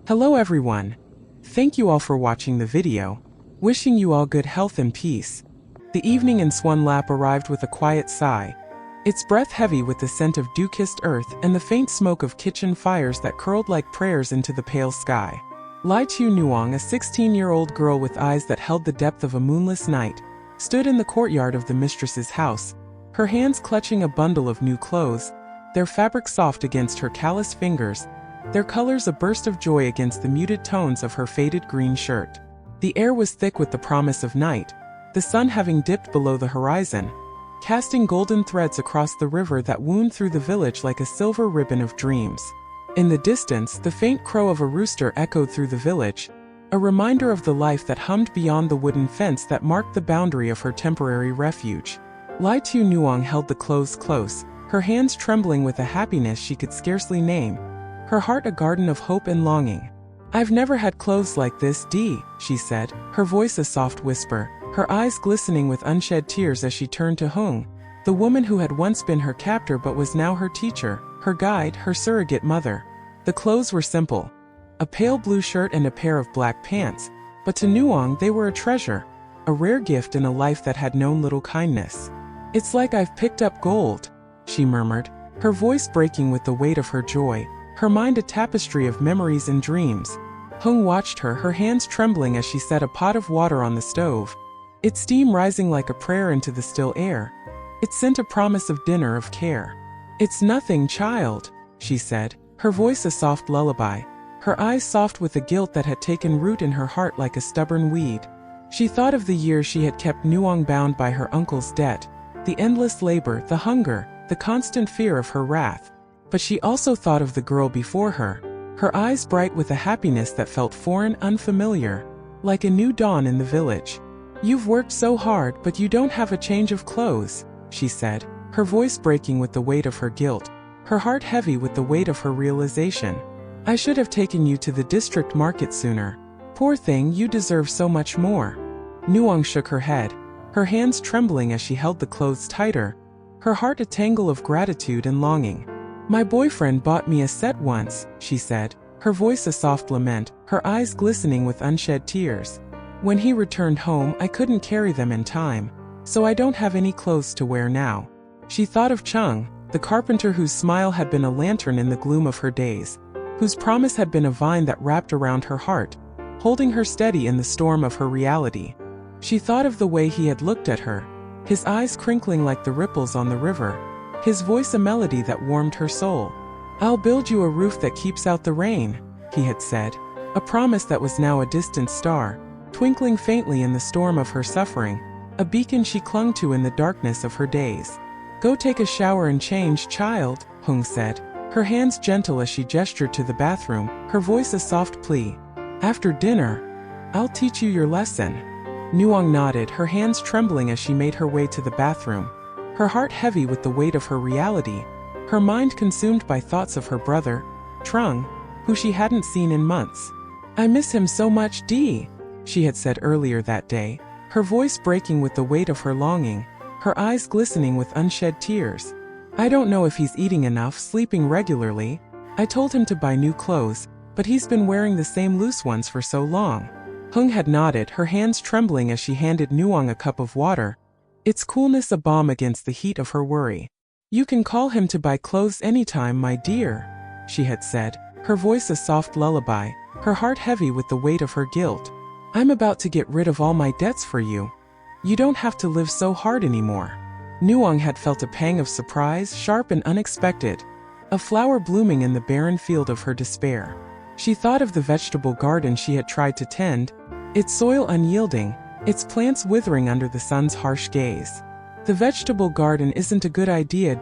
Hello everyone. Thank you all for watching the video. Wishing you all good health and peace. The evening in Swan Lap arrived with a quiet sigh, its breath heavy with the scent of dew-kissed earth and the faint smoke of kitchen fires that curled like prayers into the pale sky. Tieu Nuong, a 16-year-old girl with eyes that held the depth of a moonless night, stood in the courtyard of the mistress's house, her hands clutching a bundle of new clothes, their fabric soft against her calloused fingers, their colors a burst of joy against the muted tones of her faded green shirt. The air was thick with the promise of night, the sun having dipped below the horizon, casting golden threads across the river that wound through the village like a silver ribbon of dreams. In the distance, the faint crow of a rooster echoed through the village, a reminder of the life that hummed beyond the wooden fence that marked the boundary of her temporary refuge. Tieu Nuong held the clothes close, her hands trembling with a happiness she could scarcely name, her heart a garden of hope and longing. "I've never had clothes like this, she said, her voice a soft whisper, her eyes glistening with unshed tears as she turned to Chung, the woman who had once been her captor but was now her teacher, her guide, her surrogate mother. The clothes were simple, a pale blue shirt and a pair of black pants, but to Nuong they were a treasure, a rare gift in a life that had known little kindness. "It's like I've picked up gold," she murmured, her voice breaking with the weight of her joy, her mind a tapestry of memories and dreams. Chung watched her, her hands trembling as she set a pot of water on the stove, its steam rising like a prayer into the still air. It sent a promise of dinner, of care. "It's nothing, child," she said, her voice a soft lullaby, her eyes soft with the guilt that had taken root in her heart like a stubborn weed. She thought of the years she had kept Nuong bound by her uncle's debt, the endless labor, the hunger, the constant fear of her wrath. But she also thought of the girl before her, her eyes bright with a happiness that felt foreign, unfamiliar, like a new dawn in the village. "You've worked so hard, but you don't have a change of clothes," she said, her voice breaking with the weight of her guilt, her heart heavy with the weight of her realization. "I should have taken you to the district market sooner. Poor thing, you deserve so much more." Nuong shook her head, her hands trembling as she held the clothes tighter, her heart a tangle of gratitude and longing. "My boyfriend bought me a set once," she said, her voice a soft lament, her eyes glistening with unshed tears. "When he returned home, I couldn't carry them in time, so I don't have any clothes to wear now." She thought of Chung, the carpenter whose smile had been a lantern in the gloom of her days, whose promise had been a vine that wrapped around her heart, holding her steady in the storm of her reality. She thought of the way he had looked at her, his eyes crinkling like the ripples on the river, his voice a melody that warmed her soul. "I'll build you a roof that keeps out the rain," he had said, a promise that was now a distant star, twinkling faintly in the storm of her suffering, a beacon she clung to in the darkness of her days. "Go take a shower and change, child," Chung said, her hands gentle as she gestured to the bathroom, her voice a soft plea. "After dinner, I'll teach you your lesson." Nuong nodded, her hands trembling as she made her way to the bathroom, her heart heavy with the weight of her reality, her mind consumed by thoughts of her brother, Chung, who she hadn't seen in months. "I miss him so much, she had said earlier that day, her voice breaking with the weight of her longing, her eyes glistening with unshed tears. "I don't know if he's eating enough, sleeping regularly. I told him to buy new clothes, but he's been wearing the same loose ones for so long." Chung had nodded, her hands trembling as she handed Nuong a cup of water, its coolness a balm against the heat of her worry. "You can call him to buy clothes anytime, my dear," she had said, her voice a soft lullaby, her heart heavy with the weight of her guilt. "I'm about to get rid of all my debts for you. You don't have to live so hard anymore." Nuong had felt a pang of surprise, sharp and unexpected, a flower blooming in the barren field of her despair. She thought of the vegetable garden she had tried to tend, its soil unyielding, its plants withering under the sun's harsh gaze. "The vegetable garden isn't a good idea,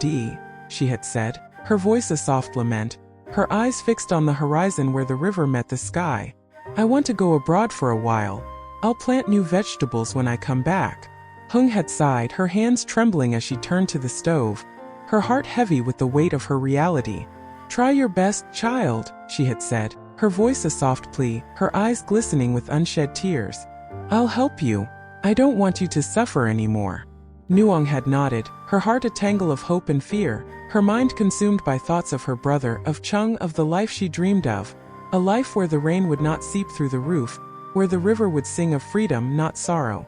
she had said, her voice a soft lament, her eyes fixed on the horizon where the river met the sky. "I want to go abroad for a while. I'll plant new vegetables when I come back." Chung had sighed, her hands trembling as she turned to the stove, her heart heavy with the weight of her reality. "Try your best, child," she had said, her voice a soft plea, her eyes glistening with unshed tears. "I'll help you. I don't want you to suffer anymore." Nuong had nodded, her heart a tangle of hope and fear, her mind consumed by thoughts of her brother, of Chung, of the life she dreamed of, A life where the rain would not seep through the roof, where the river would sing of freedom, not sorrow.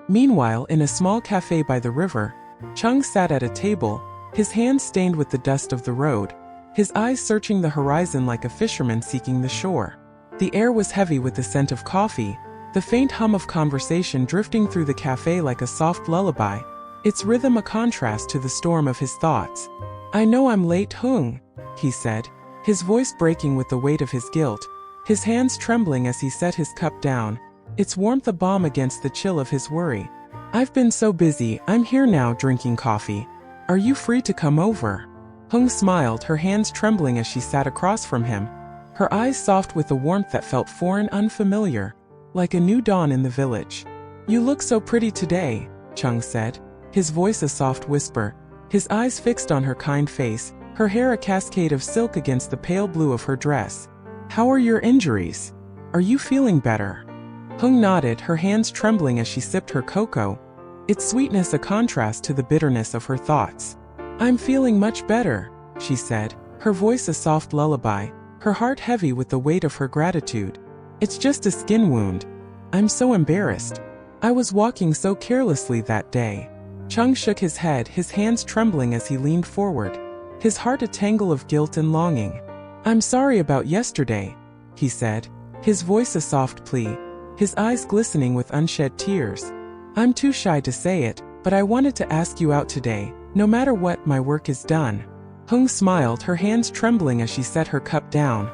Meanwhile, in a small cafe by the river, Chung sat at a table, his hands stained with the dust of the road, his eyes searching the horizon like a fisherman seeking the shore. The air was heavy with the scent of coffee, the faint hum of conversation drifting through the cafe like a soft lullaby, its rhythm a contrast to the storm of his thoughts. "I know I'm late, Hung," he said, his voice breaking with the weight of his guilt, his hands trembling as he set his cup down, its warmth a balm against the chill of his worry. "I've been so busy, I'm here now drinking coffee. Are you free to come over?" Hung smiled, her hands trembling as she sat across from him, her eyes soft with a warmth that felt foreign, unfamiliar, like a new dawn in the village. "You look so pretty today," Chung said, his voice a soft whisper, his eyes fixed on her kind face, her hair a cascade of silk against the pale blue of her dress. "How are your injuries? Are you feeling better?" Hung nodded, her hands trembling as she sipped her cocoa, its sweetness a contrast to the bitterness of her thoughts. "I'm feeling much better," she said, her voice a soft lullaby, her heart heavy with the weight of her gratitude. "It's just a skin wound. I'm so embarrassed. I was walking so carelessly that day." Chung shook his head, his hands trembling as he leaned forward, his heart a tangle of guilt and longing. "I'm sorry about yesterday," he said, his voice a soft plea, his eyes glistening with unshed tears. "I'm too shy to say it, but I wanted to ask you out today, no matter what, my work is done." Hung smiled, her hands trembling as she set her cup down,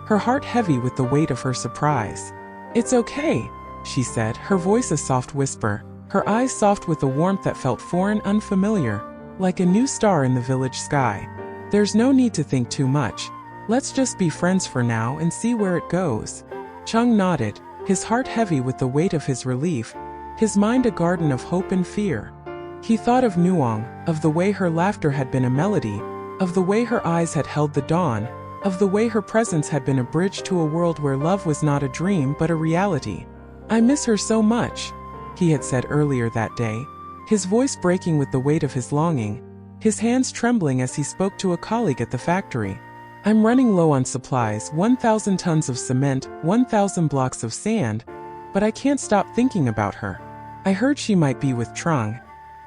her heart heavy with the weight of her surprise. "It's okay," she said, her voice a soft whisper, her eyes soft with a warmth that felt foreign, unfamiliar, like a new star in the village sky. "There's no need to think too much. Let's just be friends for now and see where it goes." Chung nodded, his heart heavy with the weight of his relief, his mind a garden of hope and fear. He thought of Nuong, of the way her laughter had been a melody, of the way her eyes had held the dawn, of the way her presence had been a bridge to a world where love was not a dream but a reality. "I miss her so much," he had said earlier that day, his voice breaking with the weight of his longing, his hands trembling as he spoke to a colleague at the factory. "I'm running low on supplies, 1,000 tons of cement, 1,000 blocks of sand, but I can't stop thinking about her. I heard she might be with Chung.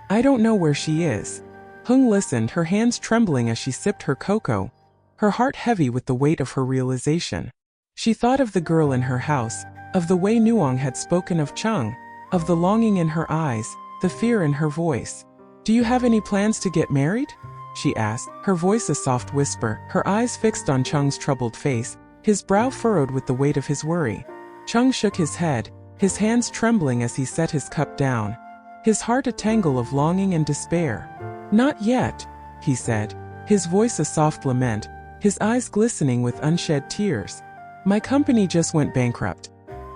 I don't know where she is." Hung listened, her hands trembling as she sipped her cocoa, her heart heavy with the weight of her realization. She thought of the girl in her house, of the way Nuong had spoken of Chung, of the longing in her eyes, the fear in her voice. "Do you have any plans to get married?" she asked, her voice a soft whisper, her eyes fixed on Chung's troubled face, his brow furrowed with the weight of his worry. Chung shook his head, his hands trembling as he set his cup down, his heart a tangle of longing and despair. "Not yet," he said, his voice a soft lament, his eyes glistening with unshed tears. "My company just went bankrupt.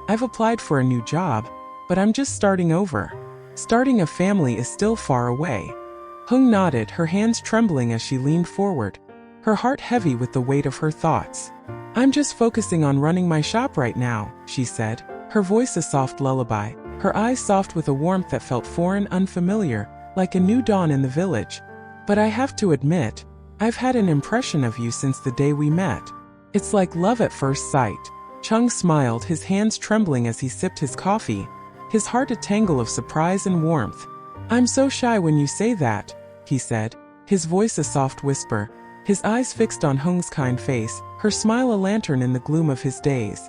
I've applied for a new job, but I'm just starting over. Starting a family is still far away." Hung nodded, her hands trembling as she leaned forward, her heart heavy with the weight of her thoughts. "I'm just focusing on running my shop right now," she said, her voice a soft lullaby, her eyes soft with a warmth that felt foreign, unfamiliar, like a new dawn in the village. "But I have to admit, I've had an impression of you since the day we met. It's like love at first sight." Chung smiled, his hands trembling as he sipped his coffee, his heart a tangle of surprise and warmth. "I'm so shy when you say that," he said, his voice a soft whisper, his eyes fixed on Hung's kind face, her smile a lantern in the gloom of his days.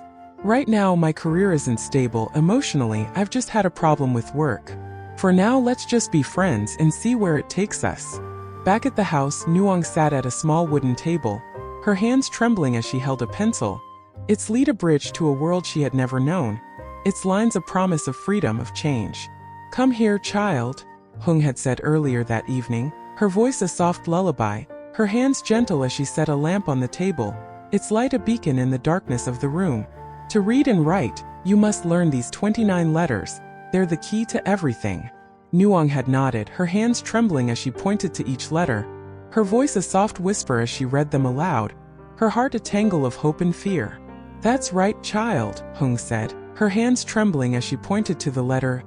"Right now my career isn't stable emotionally, I've just had a problem with work. For now let's just be friends and see where it takes us." Back at the house, Nuong sat at a small wooden table, her hands trembling as she held a pencil, its lead a bridge to a world she had never known, its lines a promise of freedom, of change. "Come here, child," Hung had said earlier that evening, her voice a soft lullaby, her hands gentle as she set a lamp on the table, its light a beacon in the darkness of the room. "To read and write, you must learn these 29 letters. They're the key to everything." Nuong had nodded, her hands trembling as she pointed to each letter, her voice a soft whisper as she read them aloud, her heart a tangle of hope and fear. "That's right, child," Hung said, her hands trembling as she pointed to the letter.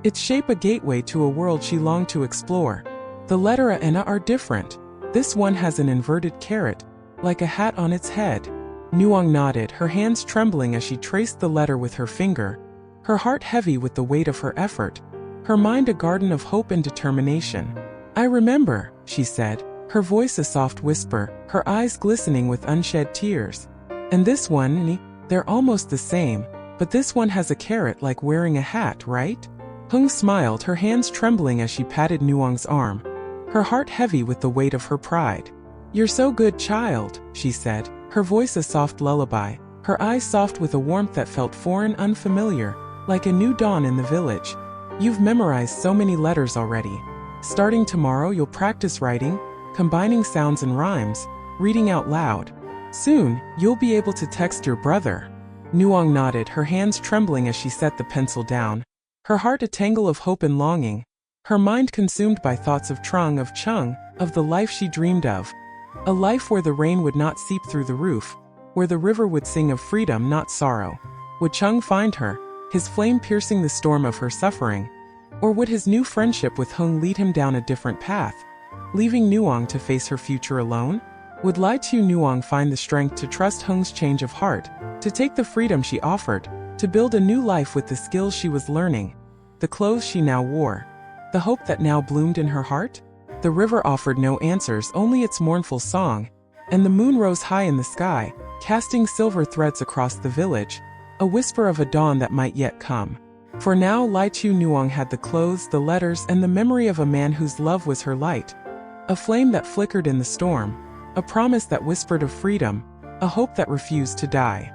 Its shape a gateway to a world she longed to explore. "The letter A and A are different. This one has an inverted caret, like a hat on its head." Nuong nodded, her hands trembling as she traced the letter with her finger, her heart heavy with the weight of her effort, her mind a garden of hope and determination. "I remember," she said, her voice a soft whisper, her eyes glistening with unshed tears. "And this one, they're almost the same, but this one has a carrot like wearing a hat, right?" Hung smiled, her hands trembling as she patted Nuong's arm, her heart heavy with the weight of her pride. "You're so good, child," she said, her voice a soft lullaby, her eyes soft with a warmth that felt foreign, unfamiliar, like a new dawn in the village. "You've memorized so many letters already. Starting tomorrow you'll practice writing, combining sounds and rhymes, reading out loud. Soon, you'll be able to text your brother." Nuong nodded, her hands trembling as she set the pencil down, her heart a tangle of hope and longing, her mind consumed by thoughts of Chung, of the life she dreamed of. A life where the rain would not seep through the roof, where the river would sing of freedom, not sorrow. Would Chung find her, his flame piercing the storm of her suffering? Or would his new friendship with Hung lead him down a different path, leaving Nuong to face her future alone? Would Tieu Nuong find the strength to trust Hung's change of heart, to take the freedom she offered, to build a new life with the skills she was learning, the clothes she now wore, the hope that now bloomed in her heart? The river offered no answers, only its mournful song, and the moon rose high in the sky, casting silver threads across the village, a whisper of a dawn that might yet come. For now Tieu Nuong had the clothes, the letters, and the memory of a man whose love was her light, a flame that flickered in the storm, a promise that whispered of freedom, a hope that refused to die.